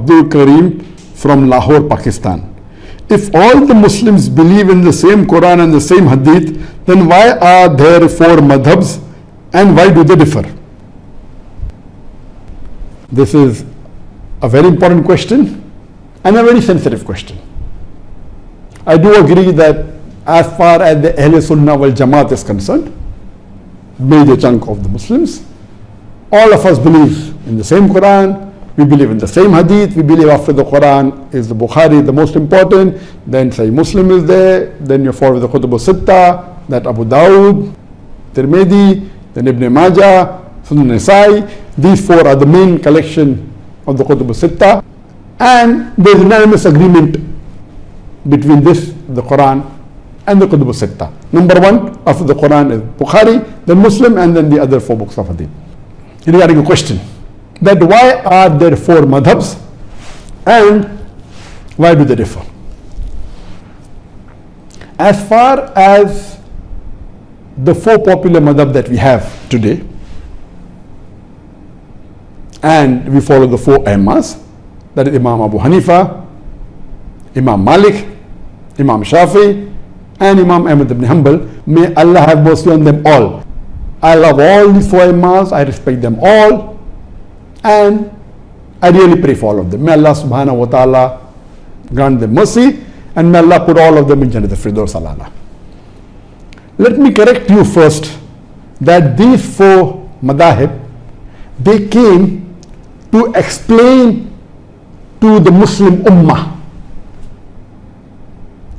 Abdul Karim from Lahore, Pakistan. If all the Muslims believe in the same Quran and the same Hadith, then why are there 4 madhabs and why do they differ? This is a very important question and a very sensitive question. I do agree that as far as the Ahl Sunnah wal Jamaat is concerned, major chunk of the Muslims, all of us believe in the same Quran, we believe in the same Hadith, we believe after the Quran is the Bukhari, the most important, then Sahih Muslim is there, then you follow the Kutub al-Sitta, that Abu Dawud, Tirmidhi, then Ibn Majah, Sunan Nasai. These 4 are the main collection of the Kutub al-Sitta, and there is unanimous agreement between this, the Quran and the Kutub al-Sitta. Number 1 after the Quran is Bukhari, then Muslim, and then the other 4 books of Hadith. Regarding a question that why are there 4 madhabs and why do they differ? As far as the 4 popular madhab that we have today, and we follow the 4 Imams, that is Imam Abu Hanifa, Imam Malik, Imam Shafi, and Imam Ahmad ibn Hanbal, may Allah have mercy on them all. I love all these 4 Imams, I respect them all, and I really pray for all of them. May Allah subhanahu wa ta'ala grant them mercy, and may Allah put all of them in Jannat al-Firdaus al-A'la. Let me correct you first that these 4 madahib, they came to explain to the Muslim Ummah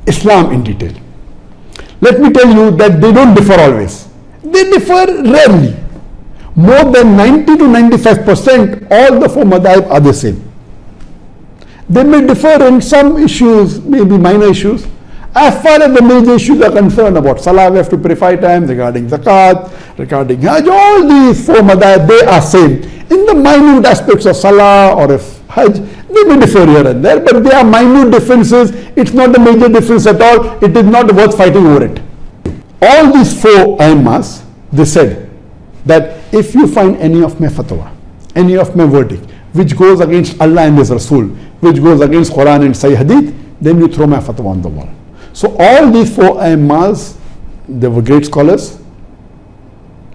Islam in detail. Let me tell you that they don't differ always. They differ rarely. More than 90 to 95%, all the 4 madhab are the same. They may differ in some issues, maybe minor issues. As far as the major issues are concerned, about Salah, we have to pray 5 times, regarding Zakat, regarding Hajj, all these 4 madhab, they are same. In the minute aspects of Salah or of Hajj, they may differ here and there, but they are minute differences. It's not a major difference at all. It is not worth fighting over it. All these 4 Imams, they said that if you find any of my fatwa, any of my verdict, which goes against Allah and His Rasul, which goes against Quran and Sahih Hadith, then you throw my fatwa on the wall. So all these 4 Imams, they were great scholars,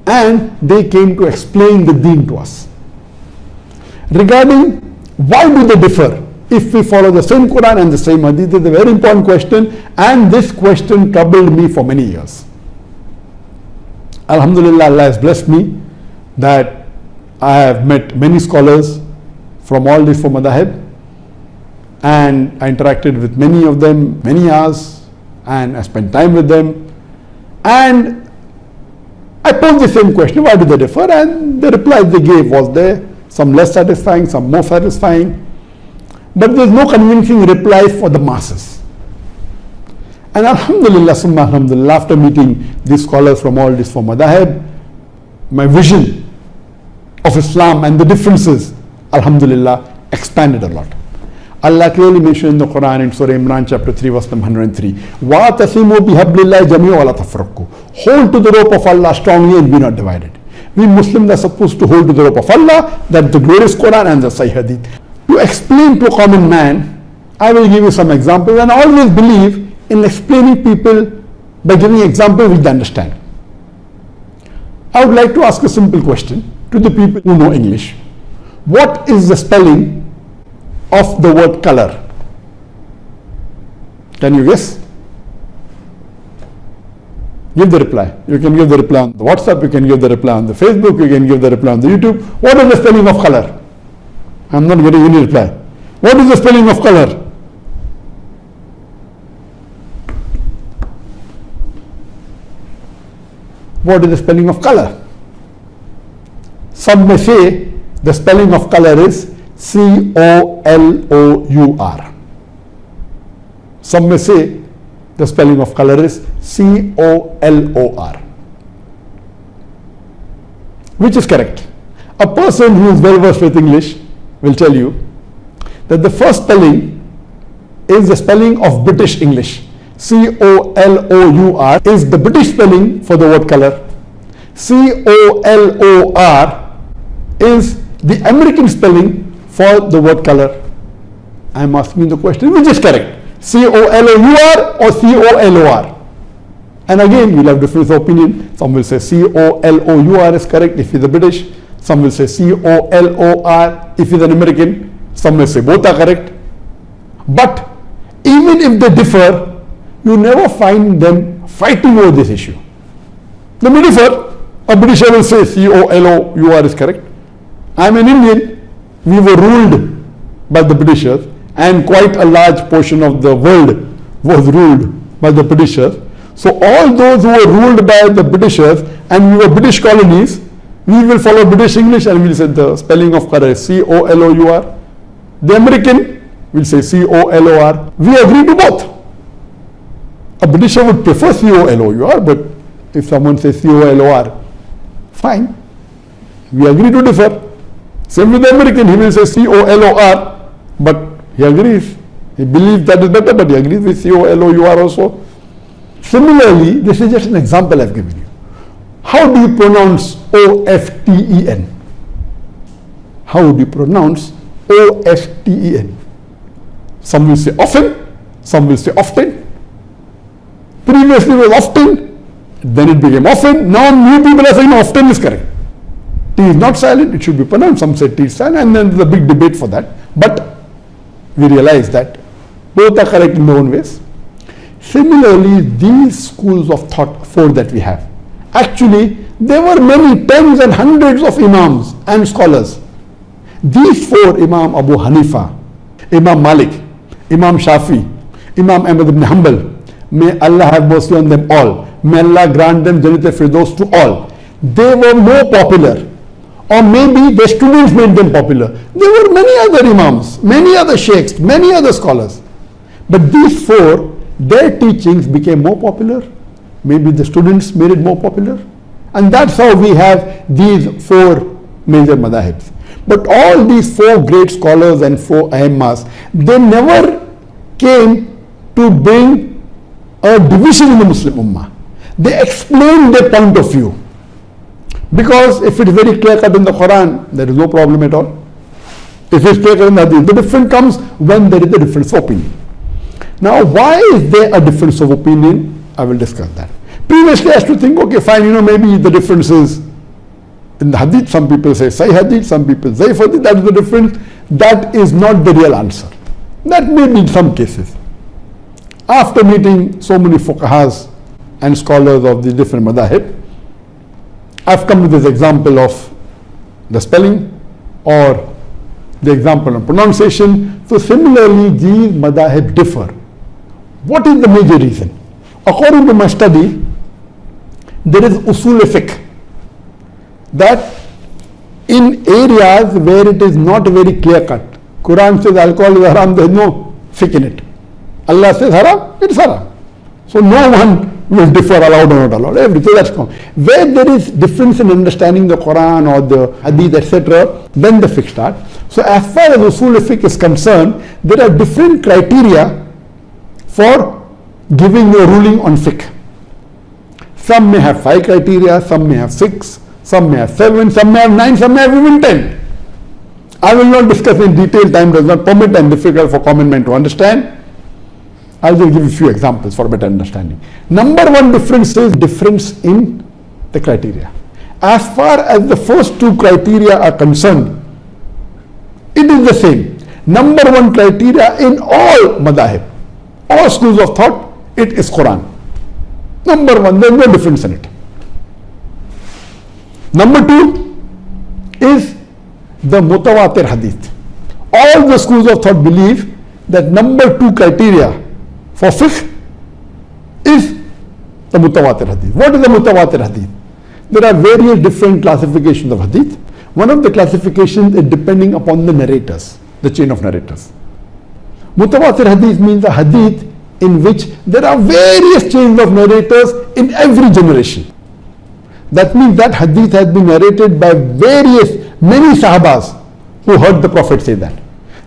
and they came to explain the deen to us. Regarding why do they differ if we follow the same Quran and the same Hadith, is a very important question, and this question troubled me for many years. Alhamdulillah, Allah has blessed me that I have met many scholars from all these 4 madahib, and I interacted with many of them many hours, and I spent time with them, and I posed the same question, why do they differ? And the reply they gave was there, some less satisfying, some more satisfying, but there is no convincing reply for the masses. And alhamdulillah, summa alhamdulillah, after meeting these scholars from all these 4 madahib, my vision of Islam and the differences, alhamdulillah, expanded a lot. Allah clearly mentioned in the Quran in Surah Imran chapter 3 verse number 103, وَاتَصِمُوا بِحَبْلِ اللَّهِ جَمِيعًا وَلَا تَفَرَّقُوا. Hold to the rope of Allah strongly and be not divided. We Muslims are supposed to hold to the rope of Allah, that the glorious Quran and the Sahih Hadith. To explain to a common man, I will give you some examples, and I always believe in explaining people by giving examples which they understand. I would like to ask a simple question to the people who know English. What is the spelling of the word color? Can you guess? Give the reply. You can give the reply on the WhatsApp, you can give the reply on the Facebook, you can give the reply on the YouTube. What is the spelling of color? I'm not getting any reply. What is the spelling of color? What is the spelling of color? Some may say the spelling of color is C-O-L-O-U-R. Some may say the spelling of color is C-O-L-O-R. Which is correct? A person who is well versed with English will tell you that the first spelling is the spelling of British English. C-O-L-O-U-R is the British spelling for the word color. C-O-L-O-R is the American spelling for the word color. I am asking the question, which is correct? C-O-L-O-U-R or C-O-L-O-R? And again, you'll have difference of opinion. Some will say C-O-L-O-U-R is correct if he's a British. Some will say C-O-L-O-R if he's an American. Some will say both are correct. But even if they differ, you never find them fighting over this issue. They may differ. A Britisher will say C-O-L-O-U-R is correct. I'm an Indian. We were ruled by the Britishers, and quite a large portion of the world was ruled by the Britishers. So all those who were ruled by the Britishers and we were British colonies, we will follow British English and we'll say the spelling of correct is C-O-L-O-U-R. The American will say C-O-L-O-R. We agree to both. A Britisher would prefer C-O-L-O-U-R, but if someone says C-O-L-O-R, fine. We agree to differ. Same with the American, he will say C-O-L-O-R, but he agrees. He believes that is better, but he agrees with C-O-L-O-U-R also. Similarly, this is just an example I've given you. How do you pronounce O-F-T-E-N? How would you pronounce O-F-T-E-N? Some will say often, some will say often. Previously it was often, then it became often. Now new people are saying often is correct. T is not silent, it should be pronounced. Some say T is silent, and then there's a big debate for that. But we realize that both are correct in their own ways. Similarly, these schools of thought, four that we have, actually there were many tens and hundreds of imams and scholars. These four, Imam Abu Hanifa, Imam Malik, Imam Shafi, Imam Ahmad ibn Hanbal, may Allah have mercy on them all. May Allah grant them Jannat al-Firdaus to all. They were more popular, or maybe their students made them popular. There were many other imams, many other sheikhs, many other scholars. But these four, their teachings became more popular. Maybe the students made it more popular. And that's how we have these four major madhahibs. But all these four great scholars and four aimmas, they never came to bring a division in the Muslim Ummah. They explained their point of view. Because if it is very clear cut in the Quran, there is no problem at all. If it's clear cut in the Hadith, the difference comes when there is a difference of opinion. Now, why is there a difference of opinion? I will discuss that. Previously, I used to think, okay, fine, maybe the difference is in the Hadith. Some people say Sahih Hadith, some people say Zaif Hadith. That is the difference. That is not the real answer. That may be in some cases. After meeting so many fuqahas and scholars of the different madahib, I've come with this example of the spelling or the example of pronunciation. So similarly, these madahib differ. What is the major reason? According to my study, there is usul fiqh, that in areas where it is not very clear cut, Quran says alcohol is haram, there is no fiqh in it. Allah says haram, it's haram. So no one will differ allowed or not allowed. Everything that's common. Where there is difference in understanding the Quran or the Hadith, etc., then the fiqh start. So as far as usul fiqh is concerned, there are different criteria for giving a ruling on fiqh. Some may have 5 criteria, some may have 6, some may have 7, some may have 9, some may have even 10. I will not discuss in detail, time does not permit and difficult for common man to understand. I will give you a few examples for better understanding. Number one difference is difference in the criteria. As far as the first 2 criteria are concerned, it is the same. Number one criteria in all madahib, all schools of thought, it is Quran. Number one, there is no difference in it. Number 2 is the mutawatir hadith. All the schools of thought believe that number 2 criteria for fiqh is the mutawatir hadith. What is the mutawatir hadith? There are various different classifications of hadith. One of the classifications is depending upon the narrators, the chain of narrators. Mutawatir hadith means a hadith in which there are various chains of narrators in every generation. That means that hadith has been narrated by many sahabas who heard the Prophet say that.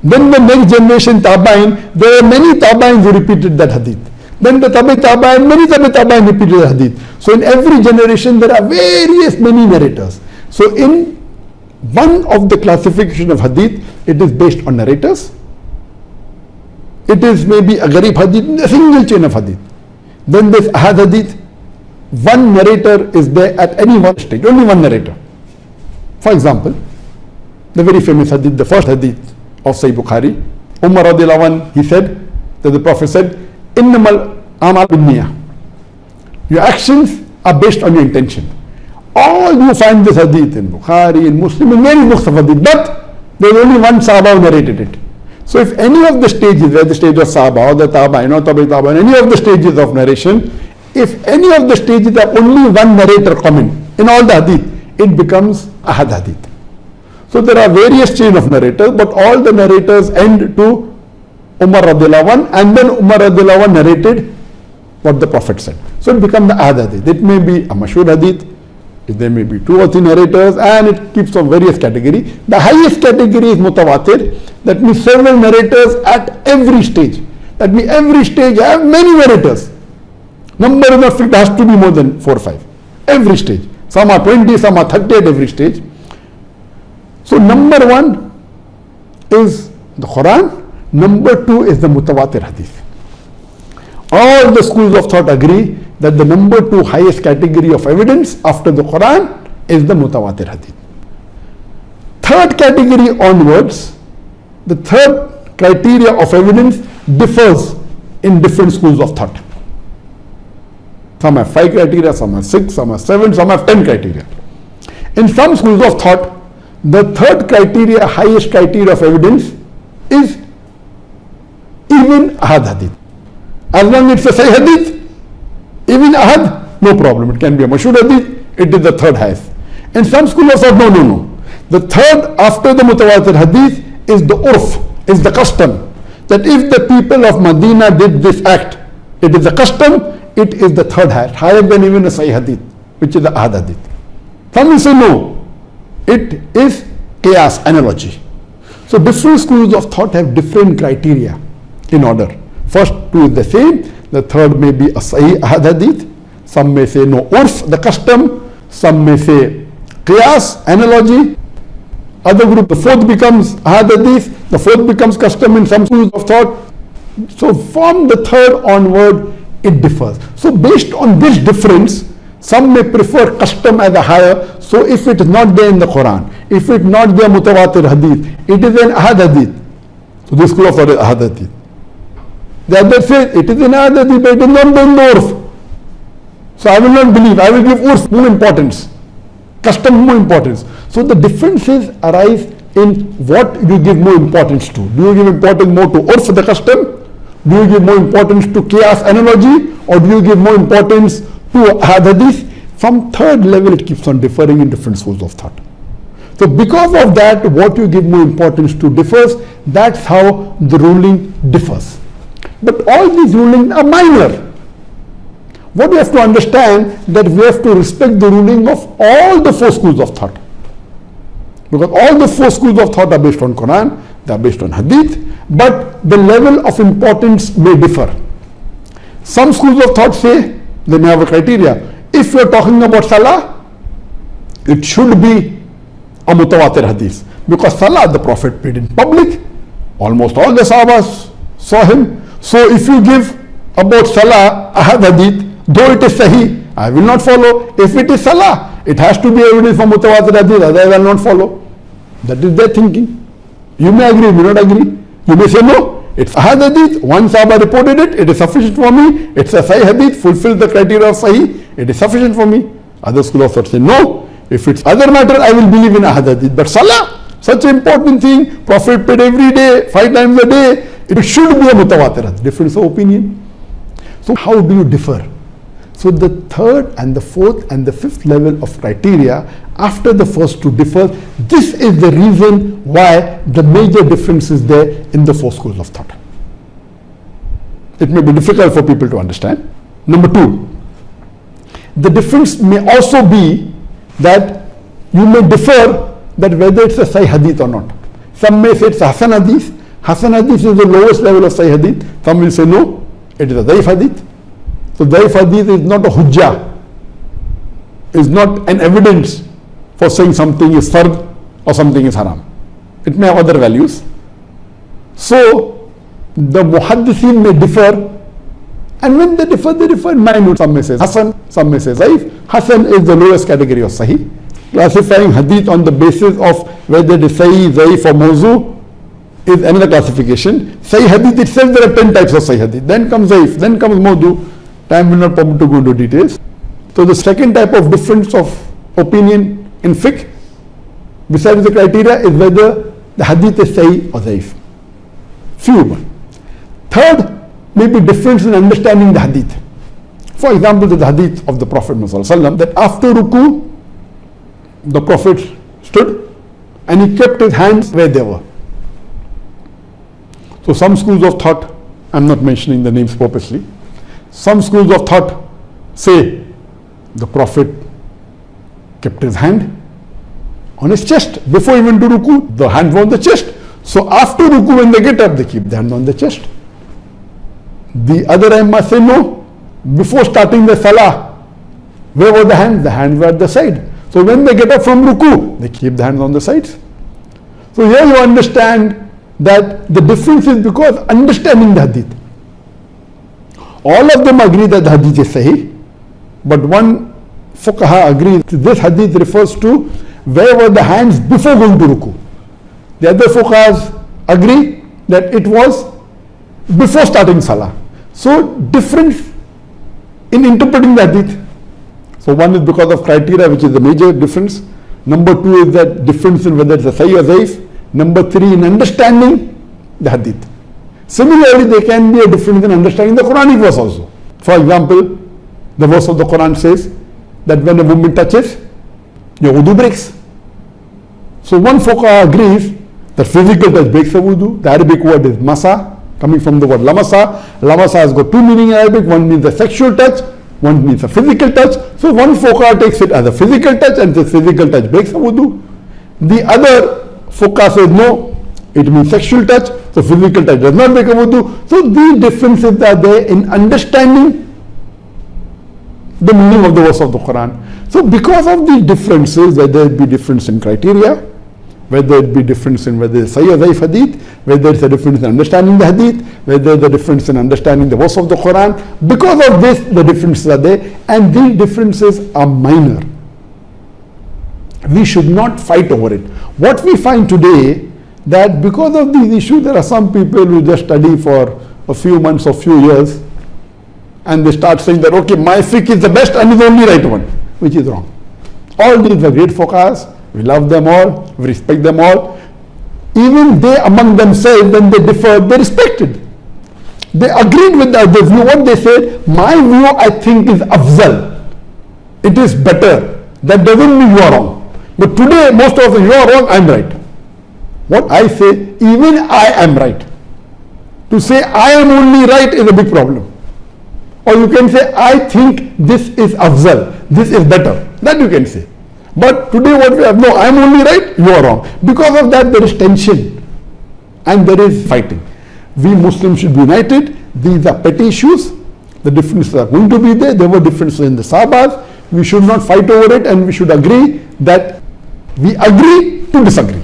Then the next generation tabain, there are many tabains who repeated that hadith. Then the tabi tabain, many tabi tabain repeated the hadith. So in every generation there are many narrators. So in one of the classification of hadith, it is based on narrators. it is maybe a Gharib hadith, a single chain of hadith. Then this Ahad hadith, one narrator is there at any one stage, only one narrator. For example, the very famous hadith, the first hadith of Sahih Bukhari, Umar radiallahu anh, he said that the Prophet said, Innamal amal binniyah. Your actions are based on your intention. All you find this hadith in Bukhari, in Muslim, in many books of hadith, but there is only one Sahaba who narrated it. So if any of the stages, whether the stage of Sahaba or the Taba'in or Tabi'i Taba'in, any of the stages of narration, if any of the stages have only one narrator comment in all the hadith, it becomes Ahad hadith. So there are various chain of narrators, but all the narrators end to Umar radiallahu anh, and then Umar radiallahu anh narrated what the Prophet said. So it becomes the Ahad hadith. It may be a mashhur hadith, there may be 2 or 3 narrators, and it keeps on various category. The highest category is mutawatir. That means several narrators at every stage. That means every stage have many narrators. Number is not fixed, has to be more than 4 or 5. Every stage. Some are 20, some are 30 at every stage. So number 1 is the Quran. Number 2 is the mutawatir hadith. All the schools of thought agree that the number 2 highest category of evidence after the Quran is the mutawatir hadith. Third category onwards, the third criteria of evidence differs in different schools of thought. Some have 5 criteria, some have 6, some have 7, some have 10 criteria. In some schools of thought, the third criteria, highest criteria of evidence is even Ahad hadith. As long as it's a Sahih hadith, even Ahad, no problem. It can be a mashhur hadith, it is the third highest. In some schools of thought, no. The third after the mutawatir hadith is the urf, is the custom. That if the people of Medina did this act, it is a custom, it is the third highest, higher than even a Sahih hadith, which is the Ahad hadith. Some will say no, it is qiyas, analogy. So different schools of thought have different criteria in order. First 2 is the same, the third may be a Sahih Ahad hadith, some may say no, urf, the custom, some may say qiyas, analogy. Other group, the fourth becomes Ahad hadith, the fourth becomes custom in some schools of thought. So from the third onward, it differs. So based on this difference, some may prefer custom as a higher. So if it is not there in the Quran, if it is not there mutawatir hadith, it is an Ahad hadith. So this school of thought is Ahad hadith. The other says it is an Ahad hadith, but it is not there in the urf. So I will not believe, I will give urf more importance, custom more importance. So the differences arise in what you give more importance to. Do you give importance more to urf, the custom? Do you give more importance to qiyas, analogy? Or do you give more importance to Ahad hadith? From third level, it keeps on differing in different schools of thought. So because of that, what you give more importance to differs. That's how the ruling differs. But all these rulings are minor. What we have to understand, that we have to respect the ruling of all the 4 schools of thought. Because all the 4 schools of thought are based on Quran, they are based on hadith, but the level of importance may differ. Some schools of thought say, they may have a criteria. If you are talking about Salah, it should be a mutawatir hadith. Because Salah, the Prophet prayed in public, almost all the Sahabas saw him. So if you give about Salah, Ahad hadith, though it is Sahih, I will not follow. If it is Salah, it has to be evidence for mutawatir hadith, otherwise I will not follow. That is their thinking. You may agree, you may not agree. You may say no, it's Ahad hadith, one Sahaba reported it, it is sufficient for me. It's a Sahih hadith, fulfills the criteria of Sahih, it is sufficient for me. Other school of thought say no, if it's other matter, I will believe in Ahad hadith. But Salah, such an important thing, Prophet prayed every day, 5 times a day, it should be a mutawatir hadith. Difference of opinion. So how do you differ? So the third and the fourth and the fifth level of criteria after the first 2 differ. This is the reason why the major difference is there in the 4 schools of thought. It may be difficult for people to understand. Number 2, the difference may also be that you may differ that whether it's a Sahih hadith or not. Some may say it's a Hasan hadith. Hasan hadith is the lowest level of Sahih hadith. Some will say no, it is a Daif hadith. So Daif hadith is not a hujjah, is not an evidence for saying something is fard or something is haram. It may have other values. So the muhaddithin may differ, and when they differ in minute. Some may say Hasan, some may say Zaif. Hasan is the lowest category of Sahih. Classifying hadith on the basis of whether it is Sahih, Zaif or Mawzu is another classification. Sahih hadith itself, there are 10 types of Sahih hadith. Then comes Zaif, then comes Mawdu. Time will not permit to go into details. So the second type of difference of opinion in fiqh, besides the criteria, is whether the hadith is Sahih or Zaif. Few one. Third, may be difference in understanding the hadith. For example, the hadith of the Prophet ﷺ that after ruku, the Prophet stood and he kept his hands where they were. So some schools of thought, I'm not mentioning the names purposely, some schools of thought say the Prophet kept his hand on his chest before he went to ruku. The hands were on the chest. So after ruku, when they get up, they keep the hand on the chest. The other Aimma say no. Before starting the salah, where were the hands? The hands were at the side. So when they get up from ruku, they keep the hands on the sides. So here you understand that the difference is because understanding the hadith. All of them agree that the hadith is sahih, but one fuqaha agrees this hadith refers to where were the hands before going to ruku. The other fuqahas agree that it was before starting salah. So difference in interpreting the hadith. So one is because of criteria, which is the major difference. Number two is that difference in whether it's a sahih or zaif. Number three, in understanding the hadith. Similarly, there can be a difference in understanding the Quranic verse also. For example, the verse of the Quran says that when a woman touches, your wudu breaks. So one fuqaha agrees that physical touch breaks the wudu. The Arabic word is masa, coming from the word lamasa. Lamasa has got two meanings in Arabic. One means a sexual touch, one means a physical touch. So one fuqaha takes it as a physical touch and says physical touch breaks the wudu. The other fuqaha says no, it means sexual touch, so physical touch does not break a wudu. So these differences are there in understanding the meaning of the verse of the Quran. So because of these differences, whether it be difference in criteria, whether it be difference in whether it's Sahih or Zaif hadith, whether it's a difference in understanding the hadith, whether the difference in understanding the verse of the Quran, because of this the differences are there, and these differences are minor. We should not fight over it. What we find today, that because of these issues, there are some people who just study for a few months or few years, and they start saying that, okay, my fiqh is the best and is the only right one, which is wrong. All these are great fuqahas. We love them all, we respect them all. Even they among themselves, when they differ, they respected. They agreed with the other view. What they said, my view I think is afzal. It is better. That doesn't mean you are wrong. But today, most of us, you are wrong, I am right. What I say, even I am right. To say I am only right is a big problem. Or you can say, I think this is afzal, this is better. That you can say. But today what we have, no, I am only right, you are wrong. Because of that there is tension and there is fighting. We Muslims should be united. These are petty issues. The differences are going to be there. There were differences in the Sahabas. We should not fight over it, and we should agree that we agree to disagree.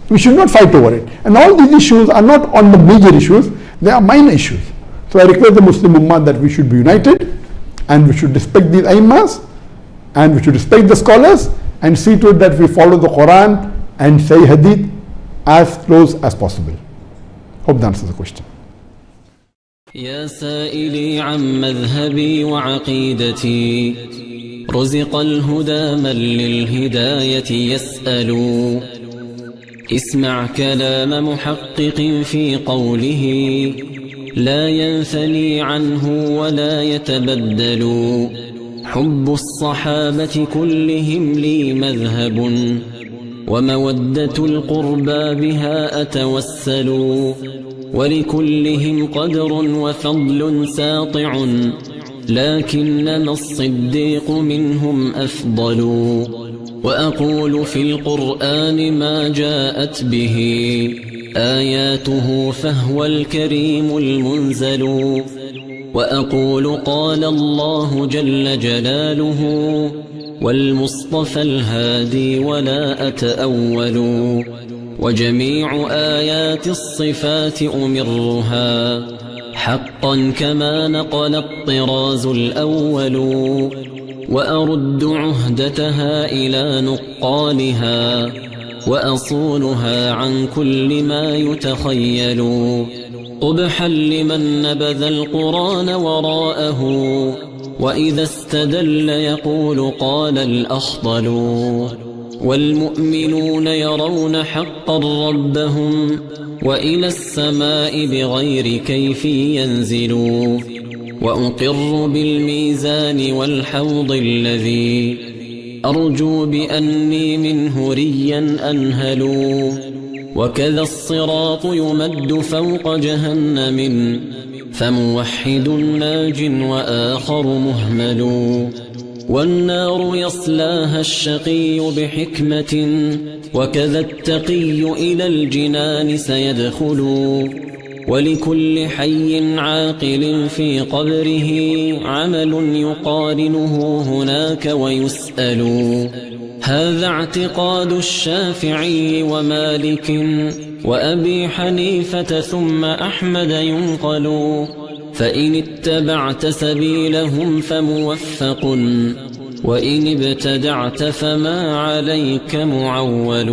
We should not fight over it. And all these issues are not on the major issues, they are minor issues. So I request the Muslim Ummah that we should be united and we should respect these Aimmas and we should respect the scholars and see to it that we follow the Quran and Sahih Hadith as close as possible. Hope that answers the question. يا سائلي عن مذهبي وعقيدتي رزق الهدى من للهداية يسأل اسمع كلام محقق في قوله لا ينثني عنه ولا يتبدل حب الصحابة كلهم لي مذهب ومودة القربى بها أتوسل ولكلهم قدر وفضل ساطع لكنما الصديق منهم أفضل وأقول في القرآن ما جاءت به آياته فهو الكريم المنزل وأقول قال الله جل جلاله والمصطفى الهادي ولا أتأول وجميع آيات الصفات أمرها حقا كما نقل الطراز الأول، وأرد عهدتها إلى نقالها وأصونها عن كل ما يتخيل. قبحا لمن نبذ القرآن وراءه، وإذا استدل يقول قال الأخضل. والمؤمنون يرون حقا ربهم، وإلى السماء بغير كيف ينزلوا. وأقر بالميزان والحوض الذي أرجو بأني منه ريا أنهل. وكذا الصراط يمد فوق جهنم، فموحد ناج وآخر مهمل. والنار يصلاها الشقي بحكمة، وكذا التقي إلى الجنان سيدخل. ولكل حي عاقل في قبره عمل يقارنه هناك ويسأل. هذا اعتقاد الشافعي ومالك وأبي حنيفة ثم أحمد ينقل. فإن اتبعت سبيلهم فموفق، وإن ابتدعت فما عليك معول.